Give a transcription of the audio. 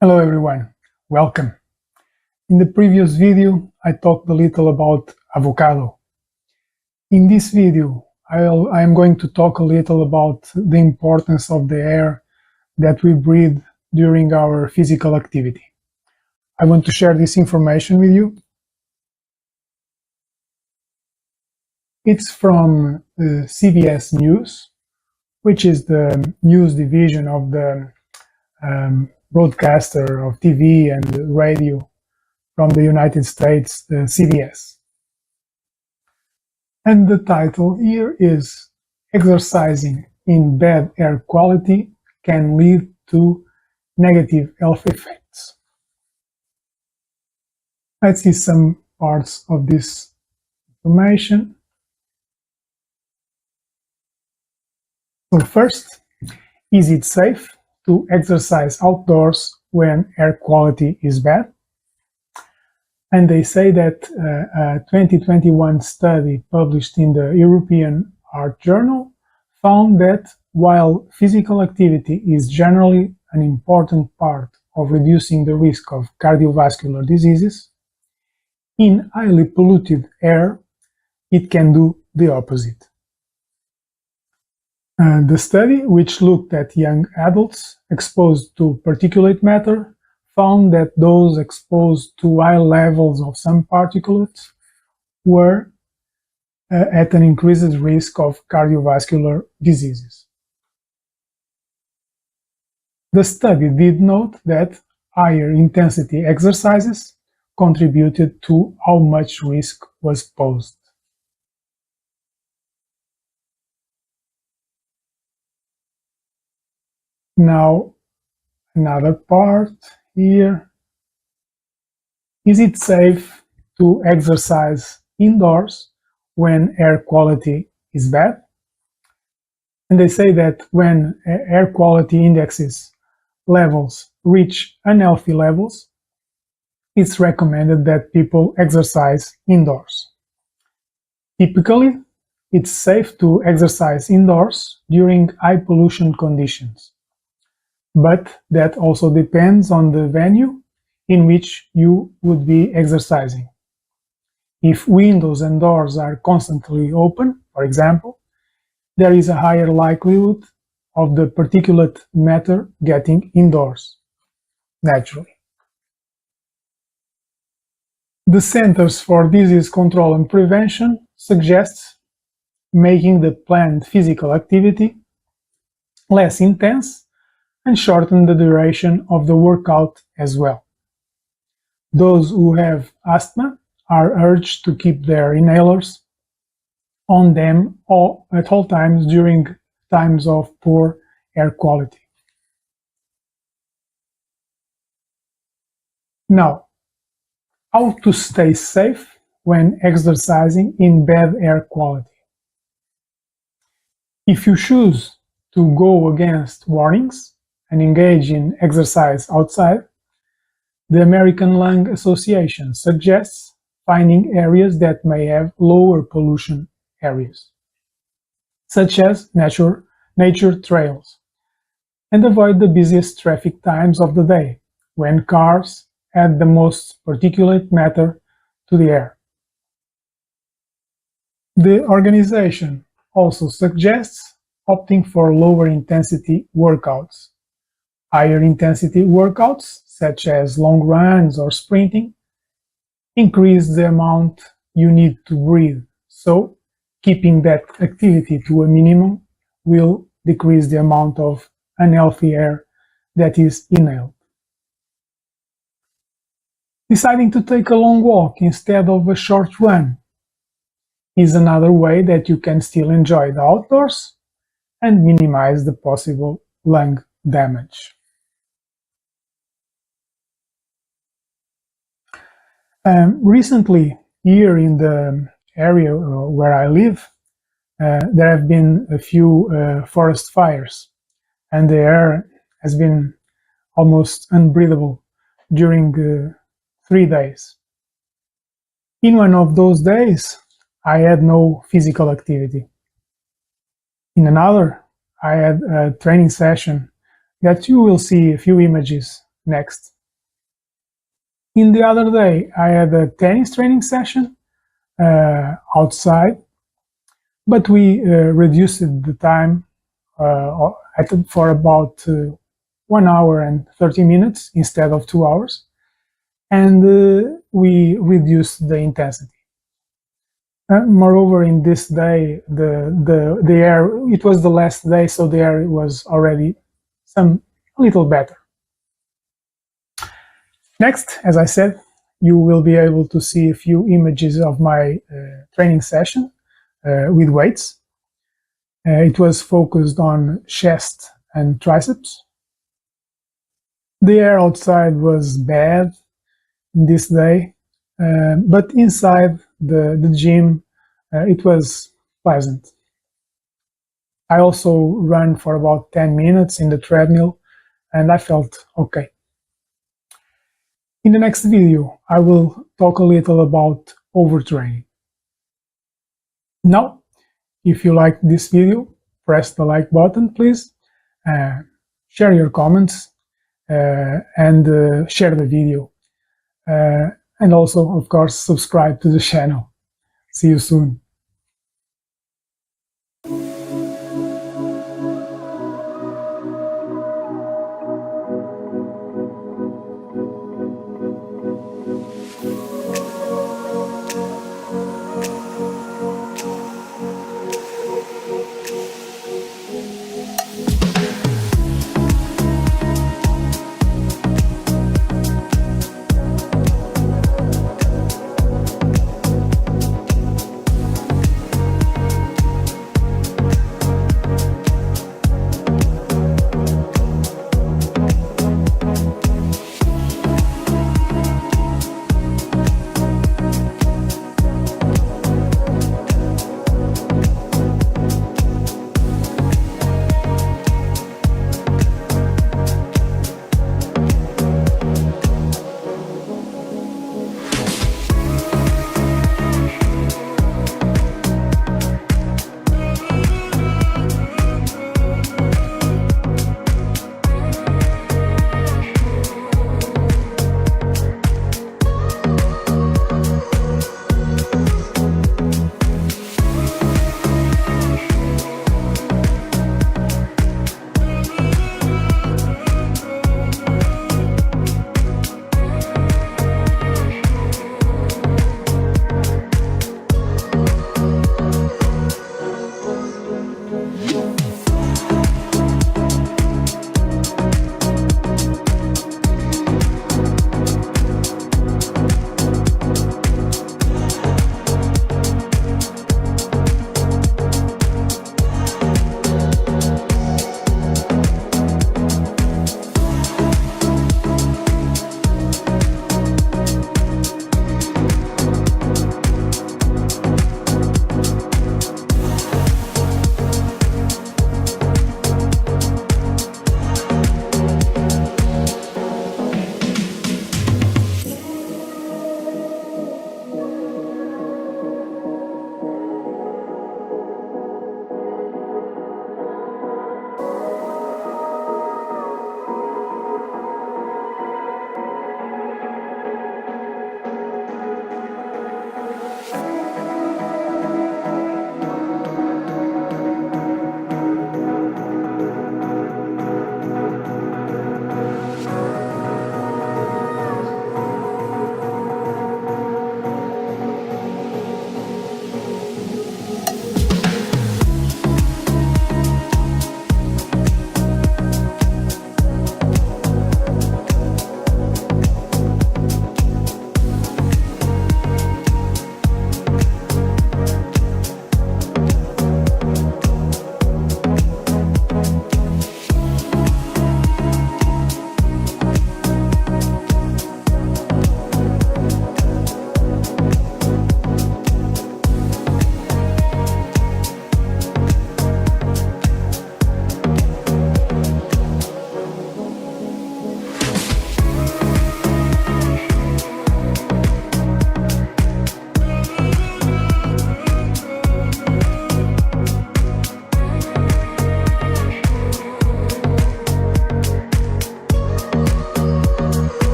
Hello everyone, welcome. In the previous video, I talked a little about avocado. In this video, I am going to talk a little about the importance of the air that we breathe during our physical activity. I want to share this information with you. It's from CBS News, which is the news division of the broadcaster of TV and radio from the United States, CBS. And the title here is "Exercising in Bad Air Quality Can Lead to Negative Health Effects." Let's see some parts of this information. So first, is it safe to exercise outdoors when air quality is bad? And they say that a 2021 study published in the European Art Journal found that while physical activity is generally an important part of reducing the risk of cardiovascular diseases, in highly polluted air, it can do the opposite. The study, which looked at young adults exposed to particulate matter, found that those exposed to high levels of some particulates were at an increased risk of cardiovascular diseases. The study did note that higher intensity exercises contributed to how much risk was posed. Now, another part here. Is it safe to exercise indoors when air quality is bad? And they say that when air quality indexes levels reach unhealthy levels, it's recommended that people exercise indoors. Typically, it's safe to exercise indoors during high pollution conditions, but that also depends on the venue in which you would be exercising. If windows and doors are constantly open, for example, there is a higher likelihood of the particulate matter getting indoors, naturally. The Centers for Disease Control and Prevention suggests making the planned physical activity less intense and shorten the duration of the workout as well. Those who have asthma are urged to keep their inhalers on them at all times during times of poor air quality. Now, how to stay safe when exercising in bad air quality? If you choose to go against warnings and engage in exercise outside, the American Lung Association suggests finding areas that may have lower pollution areas, such as nature trails, and avoid the busiest traffic times of the day, when cars add the most particulate matter to the air. The organization also suggests opting for lower intensity workouts. Higher intensity workouts, such as long runs or sprinting, increase the amount you need to breathe, so keeping that activity to a minimum will decrease the amount of unhealthy air that is inhaled. Deciding to take a long walk instead of a short run is another way that you can still enjoy the outdoors and minimize the possible lung damage. Recently, here in the area where I live, there have been a few forest fires, and the air has been almost unbreathable during 3 days. In one of those days, I had no physical activity. In another, I had a training session that you will see a few images next. In the other day, I had a tennis training session outside, but we reduced the time for about 1 hour and 30 minutes instead of 2 hours, and we reduced the intensity. Moreover, in this day, the air, it was the last day, so the air was already a little better. Next, as I said, you will be able to see a few images of my training session with weights. It was focused on chest and triceps. The air outside was bad this day, but inside the gym, it was pleasant. I also ran for about 10 minutes in the treadmill, and I felt okay. In the next video, I will talk a little about overtraining. Now, if you liked this video, press the like button, please. Share your comments and share the video. And also, of course, subscribe to the channel. See you soon.